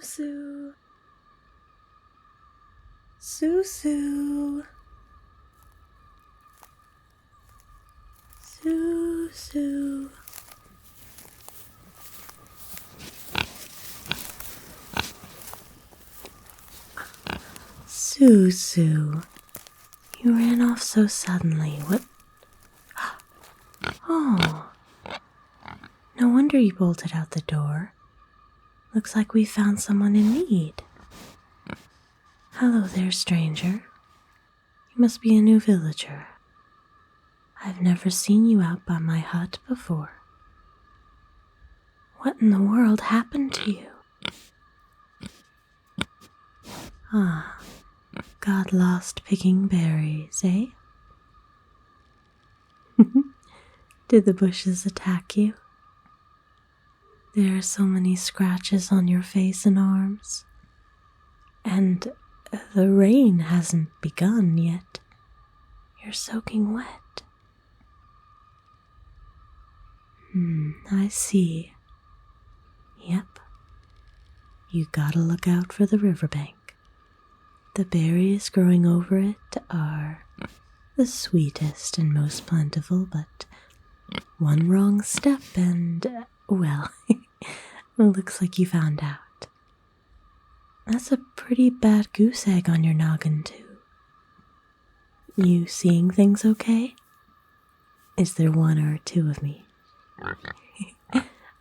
Susu. Susu. Susu. Susu. You ran off so suddenly. What? Oh. No wonder you bolted out the door. Looks like we found someone in need. Hello there, stranger. You must be a new villager. I've never seen you out by my hut before. What in the world happened to you? Ah, got lost picking berries, eh? Did the bushes attack you? There are so many scratches on your face and arms. And the rain hasn't begun yet. You're soaking wet. I see. Yep. You gotta look out for the riverbank. The berries growing over it are the sweetest and most plentiful, but one wrong step and, well, looks like you found out. That's a pretty bad goose egg on your noggin, too. You seeing things okay? Is there one or two of me?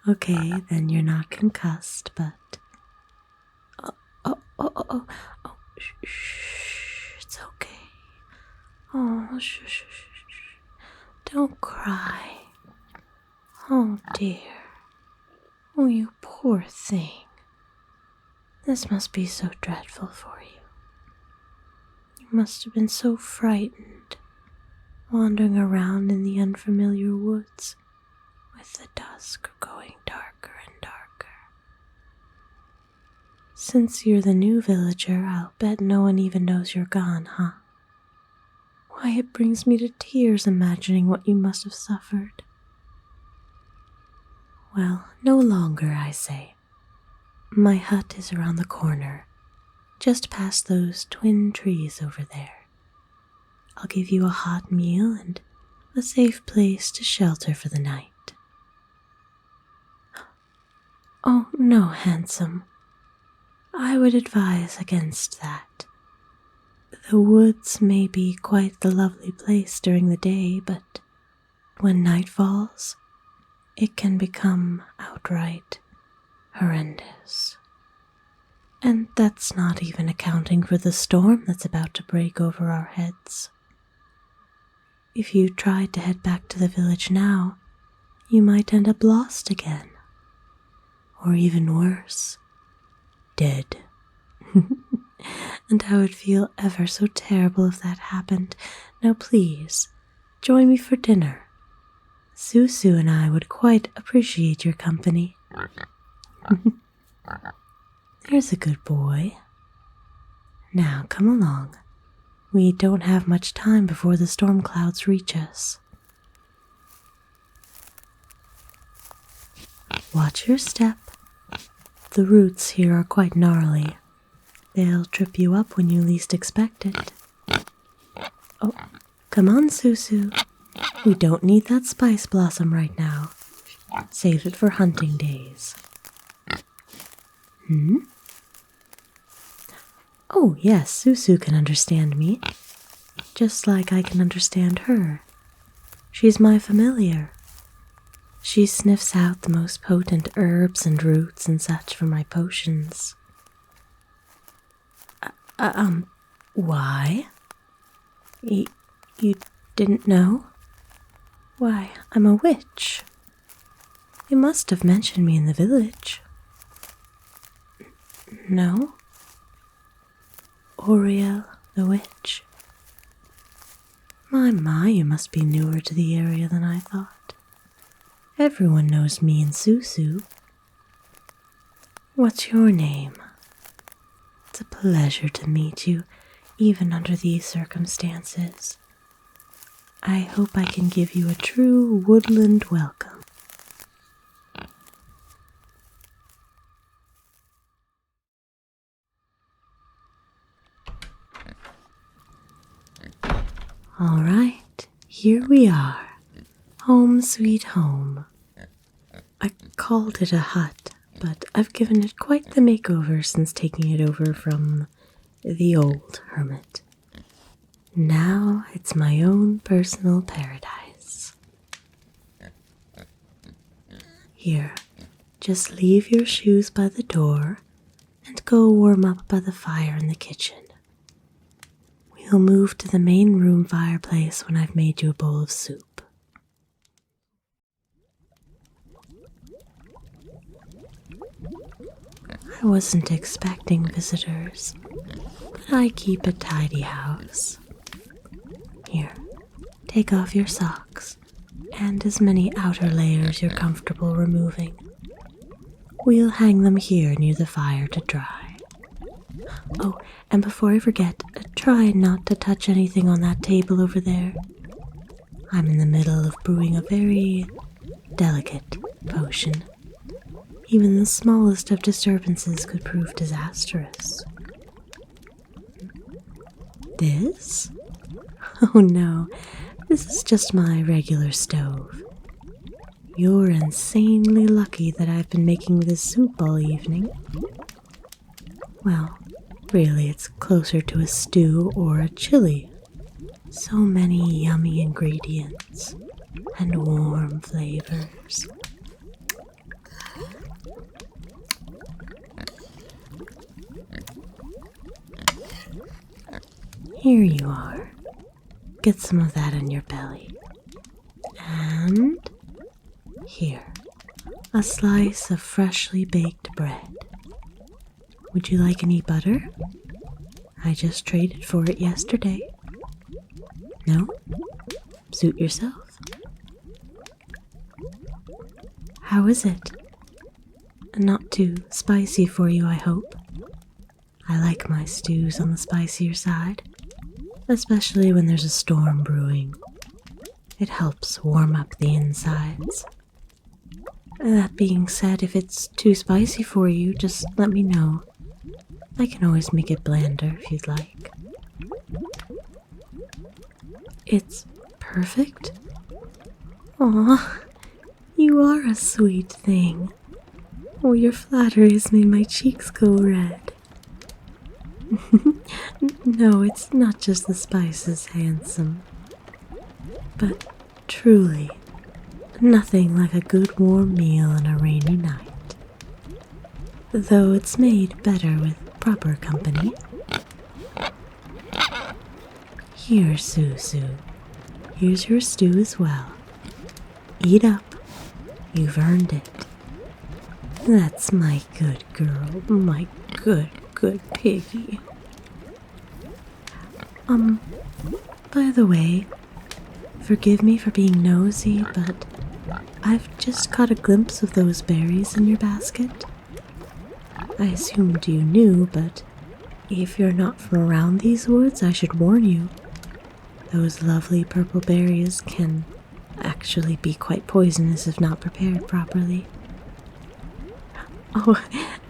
Okay, then you're not concussed, but... Oh, shh, it's okay. Oh, shh. Don't cry. Oh, dear. Oh, you poor thing. This must be so dreadful for you. You must have been so frightened, wandering around in the unfamiliar woods, with the dusk growing darker and darker. Since you're the new villager, I'll bet no one even knows you're gone, huh? Why, it brings me to tears imagining what you must have suffered. Well, no longer, I say. My hut is around the corner, just past those twin trees over there. I'll give you a hot meal and a safe place to shelter for the night. Oh, no, handsome. I would advise against that. The woods may be quite the lovely place during the day, but when night falls, it can become outright horrendous. And that's not even accounting for the storm that's about to break over our heads. If you tried to head back to the village now, you might end up lost again. Or even worse, dead. And I would feel ever so terrible if that happened. Now please, join me for dinner. Susu and I would quite appreciate your company. There's a good boy. Now come along. We don't have much time before the storm clouds reach us. Watch your step. The roots here are quite gnarly. They'll trip you up when you least expect it. Oh, come on, Susu. We don't need that spice blossom right now. Save it for hunting days. Oh, yes, Susu can understand me. Just like I can understand her. She's my familiar. She sniffs out the most potent herbs and roots and such for my potions. Why? You didn't know? Why, I'm a witch. You must have mentioned me in the village. No? Oriel, the witch. My, you must be newer to the area than I thought. Everyone knows me and Susu. What's your name? It's a pleasure to meet you, even under these circumstances. I hope I can give you a true woodland welcome. All right, here we are. Home sweet home. I called it a hut, but I've given it quite the makeover since taking it over from the old hermit. Now it's my own personal paradise. Here, just leave your shoes by the door and go warm up by the fire in the kitchen. We'll move to the main room fireplace when I've made you a bowl of soup. I wasn't expecting visitors, but I keep a tidy house. Here, take off your socks and as many outer layers you're comfortable removing. We'll hang them here near the fire to dry. Oh, and before I forget, try not to touch anything on that table over there. I'm in the middle of brewing a very delicate potion. Even the smallest of disturbances could prove disastrous. This? Oh no, this is just my regular stove. You're insanely lucky that I've been making this soup all evening. Well, really it's closer to a stew or a chili. So many yummy ingredients and warm flavors. Here you are. Get some of that in your belly. And here, a slice of freshly baked bread. Would you like any butter? I just traded for it yesterday. No? Suit yourself. How is it? Not too spicy for you, I hope. I like my stews on the spicier side, especially when there's a storm brewing. It helps warm up the insides. That being said, if it's too spicy for you, just let me know. I can always make it blander if you'd like. It's perfect? Aw, you are a sweet thing. Oh, your flatteries made my cheeks go red. No, it's not just the spices, handsome. But truly, nothing like a good warm meal on a rainy night. Though it's made better with proper company. Here, Susu. Here's your stew as well. Eat up. You've earned it. That's my good girl, my good piggy. By the way, forgive me for being nosy, but I've just caught a glimpse of those berries in your basket. I assumed you knew, but if you're not from around these woods, I should warn you. Those lovely purple berries can actually be quite poisonous if not prepared properly. Oh,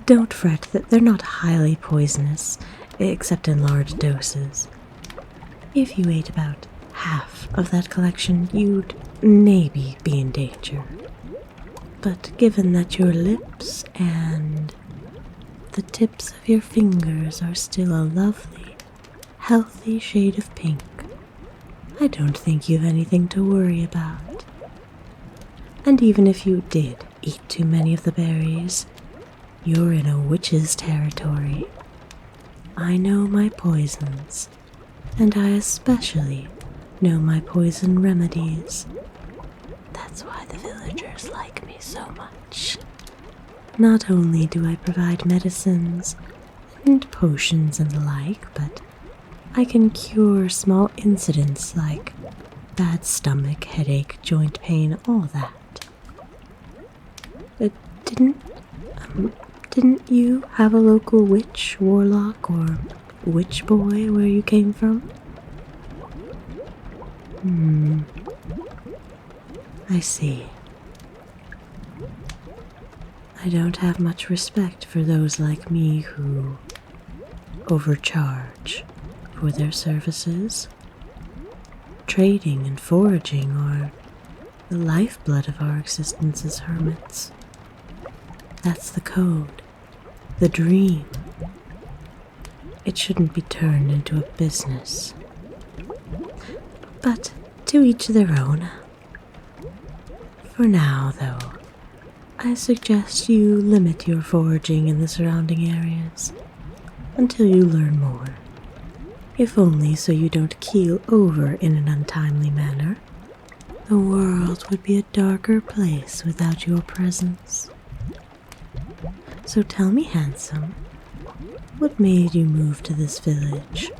don't fret, that they're not highly poisonous, except in large doses. If you ate about half of that collection, you'd maybe be in danger. But given that your lips and the tips of your fingers are still a lovely, healthy shade of pink, I don't think you've anything to worry about. And even if you did eat too many of the berries, you're in a witch's territory. I know my poisons, and I especially know my poison remedies. That's why the villagers like me so much. Not only do I provide medicines and potions and the like, but I can cure small incidents like bad stomach, headache, joint pain, all that. Didn't you have a local witch, warlock, or witch boy where you came from? I see. I don't have much respect for those like me who overcharge for their services. Trading and foraging are the lifeblood of our existence as hermits. That's the code, the dream. It shouldn't be turned into a business. But to each their own. For now, though, I suggest you limit your foraging in the surrounding areas until you learn more, if only so you don't keel over in an untimely manner. The world would be a darker place without your presence. So tell me, handsome, what made you move to this village?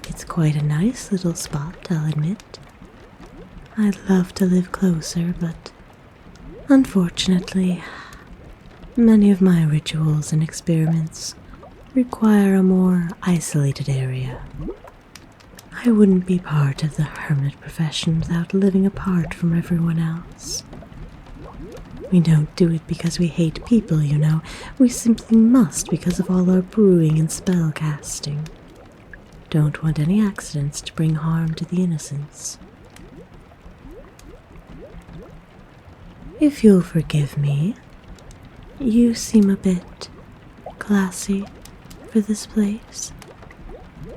It's quite a nice little spot, I'll admit. I'd love to live closer, but unfortunately, many of my rituals and experiments require a more isolated area. I wouldn't be part of the hermit profession without living apart from everyone else. We don't do it because we hate people, you know. We simply must because of all our brewing and spell casting. Don't want any accidents to bring harm to the innocents. If you'll forgive me, you seem a bit classy for this place.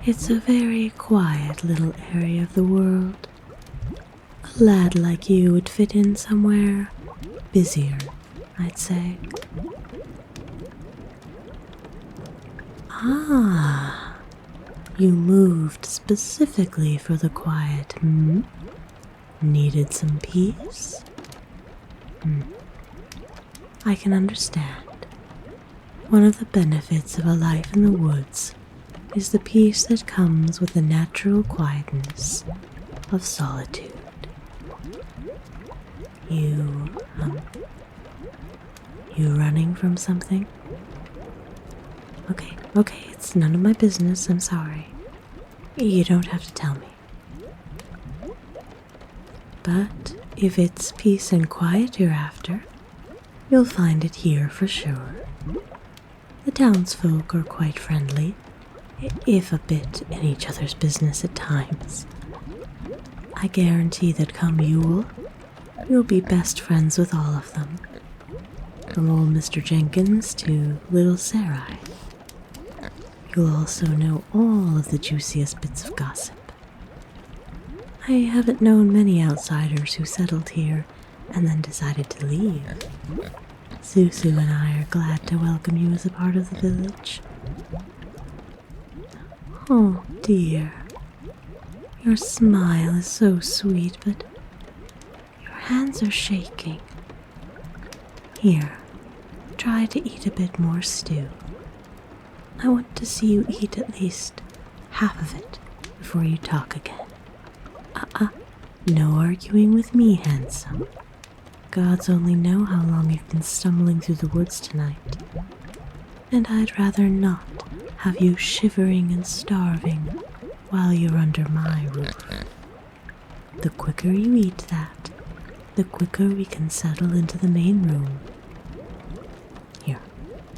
It's a very quiet little area of the world. A lad like you would fit in somewhere busier, I'd say. Ah, you moved specifically for the quiet, Needed some peace? I can understand. One of the benefits of a life in the woods is the peace that comes with the natural quietness of solitude. You running from something? Okay, it's none of my business, I'm sorry. You don't have to tell me. But if it's peace and quiet you're after, you'll find it here for sure. The townsfolk are quite friendly, if a bit in each other's business at times. I guarantee that come Yule, you'll be best friends with all of them, from old Mr. Jenkins to little Sarai. You'll also know all of the juiciest bits of gossip. I haven't known many outsiders who settled here and then decided to leave. Susu and I are glad to welcome you as a part of the village. Oh dear, your smile is so sweet, but your hands are shaking. Here, try to eat a bit more stew. I want to see you eat at least half of it before you talk again. No arguing with me, handsome. Gods only know how long you've been stumbling through the woods tonight. And I'd rather not have you shivering and starving while you're under my roof. The quicker you eat that, the quicker we can settle into the main room. Here,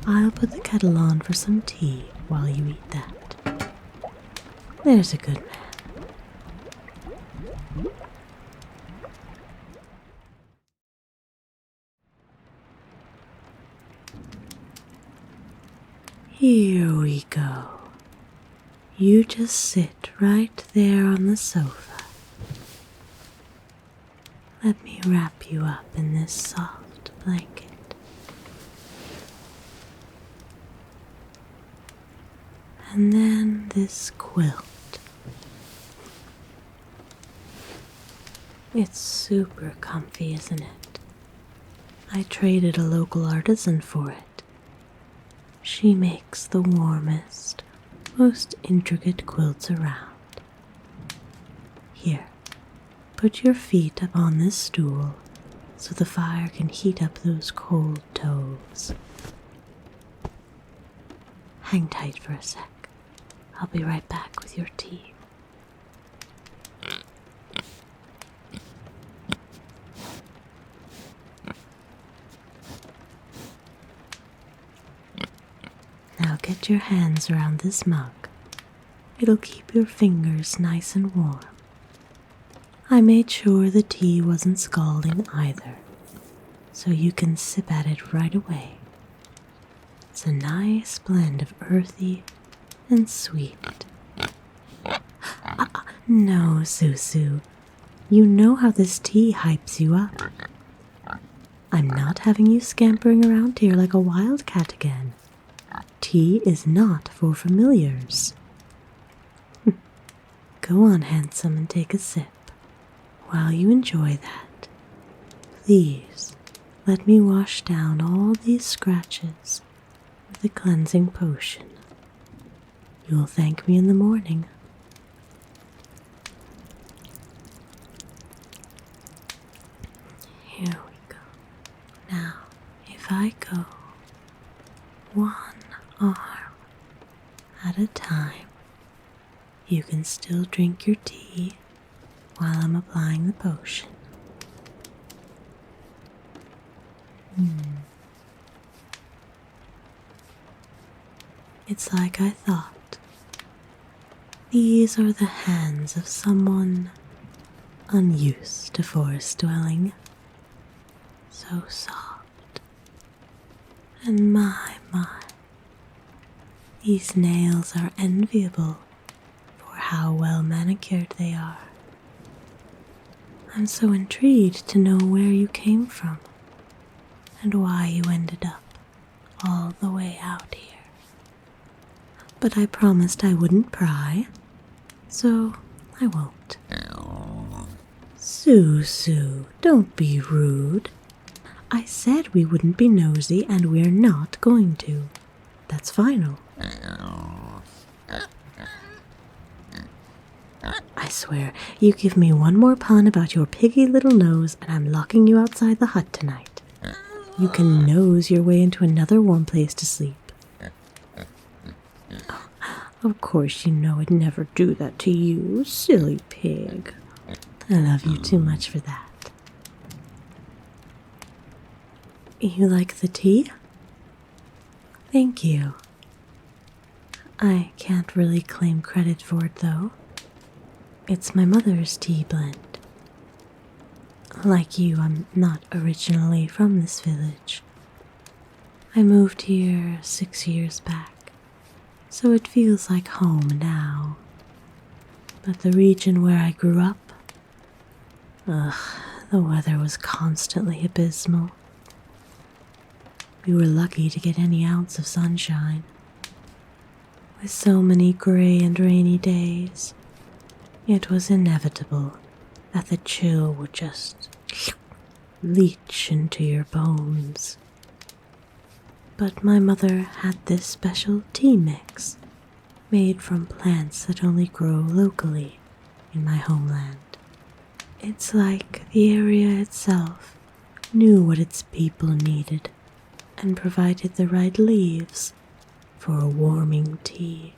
I'll put the kettle on for some tea while you eat that. There's a good man. Here we go. You just sit right there on the sofa. Let me wrap you up in this soft blanket. And then this quilt. It's super comfy, isn't it? I traded a local artisan for it. She makes the warmest, most intricate quilts around. Here, put your feet up on this stool so the fire can heat up those cold toes. Hang tight for a sec. I'll be right back with your tea. Now get your hands around this mug It'll keep your fingers nice and warm. I made sure the tea wasn't scalding either, so you can sip at it right away. It's a nice blend of earthy and sweet. No, Susu. You know how this tea hypes you up. I'm not having you scampering around here like a wildcat again. Tea is not for familiars. Go on, handsome, and take a sip. While you enjoy that, please let me wash down all these scratches with the cleansing potion. You'll thank me in the morning. Here we go. Now, if I go one arm at a time, you can still drink your tea while I'm applying the potion. It's like I thought. These are the hands of someone unused to forest dwelling. So soft. And my, these nails are enviable for how well manicured they are. I'm so intrigued to know where you came from and why you ended up all the way out here. But I promised I wouldn't pry, so I won't. Susu, don't be rude. I said we wouldn't be nosy, and we're not going to. That's final. I swear, you give me one more pun about your piggy little nose, and I'm locking you outside the hut tonight. You can nose your way into another warm place to sleep. Oh, of course you know I'd never do that to you, silly pig. I love you too much for that. You like the tea? Thank you. I can't really claim credit for it, though. It's my mother's tea blend. Like you, I'm not originally from this village. I moved here 6 years back, so it feels like home now. But the region where I grew up, the weather was constantly abysmal. We were lucky to get any ounce of sunshine. With so many gray and rainy days, it was inevitable that the chill would just leach into your bones. But my mother had this special tea mix made from plants that only grow locally in my homeland. It's like the area itself knew what its people needed and provided the right leaves for a warming tea.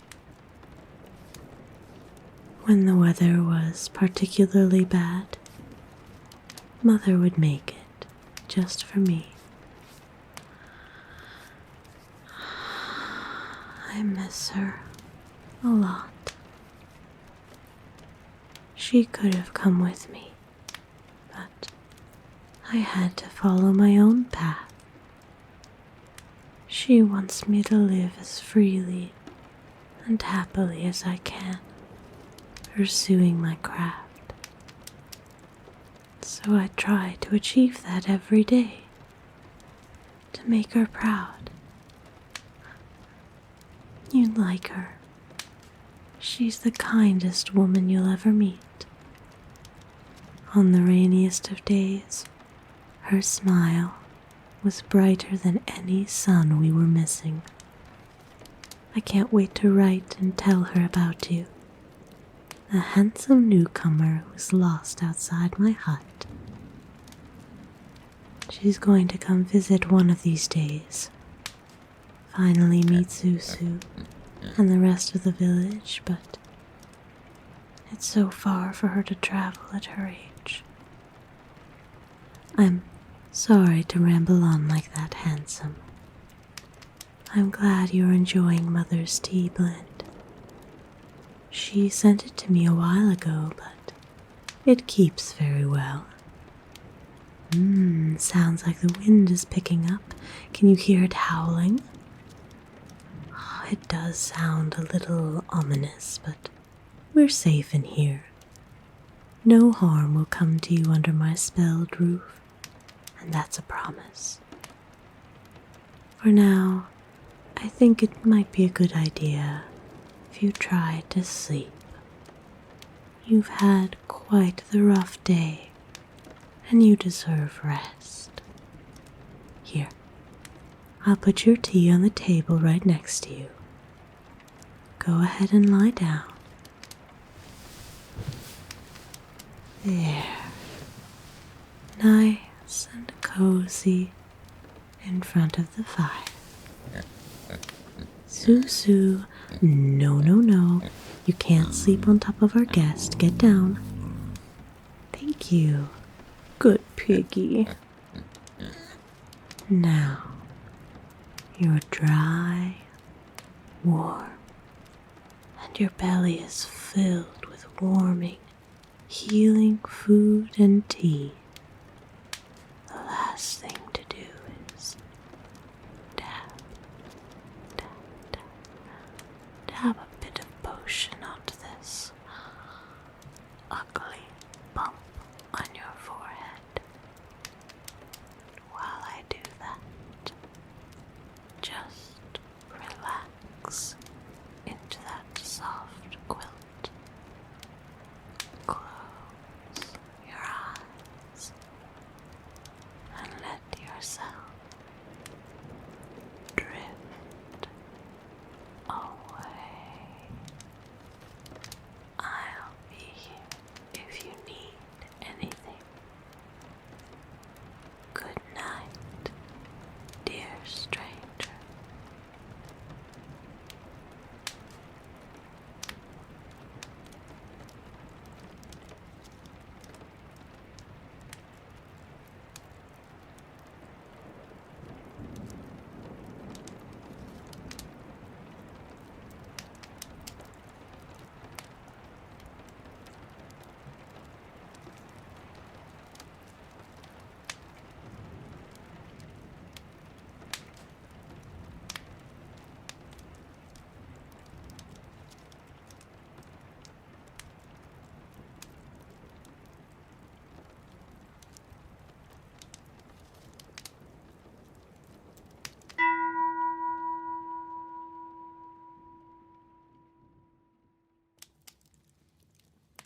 When the weather was particularly bad, Mother would make it just for me. I miss her a lot. She could have come with me, but I had to follow my own path. She wants me to live as freely and happily as I can, pursuing my craft. So I try to achieve that every day, to make her proud. You'd like her. She's the kindest woman you'll ever meet. On the rainiest of days, her smile was brighter than any sun we were missing. I can't wait to write and tell her about you. The handsome newcomer who's lost outside my hut. She's going to come visit one of these days. Finally meet Susu and the rest of the village, but it's so far for her to travel at her age. I'm sorry to ramble on like that, handsome. I'm glad you're enjoying Mother's tea blend. She sent it to me a while ago, but it keeps very well. Sounds like the wind is picking up. Can you hear it howling? It does sound a little ominous, but we're safe in here. No harm will come to you under my spelled roof, and that's a promise. For now, I think it might be a good idea if you try to sleep. You've had quite the rough day, and you deserve rest. Here, I'll put your tea on the table right next to you. Go ahead and lie down. There. Nice and cozy in front of the fire. Susu, no. You can't sleep on top of our guest. Get down. Thank you. Good piggy. Now, you're dry, warm, and your belly is filled with warming, healing food and tea. The last thing to do is dab, dab a bit of potion onto this ugly bump on your forehead. While I do that, just relax into that soft quilt. Close your eyes and let yourself drift away. I'll be here if you need anything. Good night, dear stranger.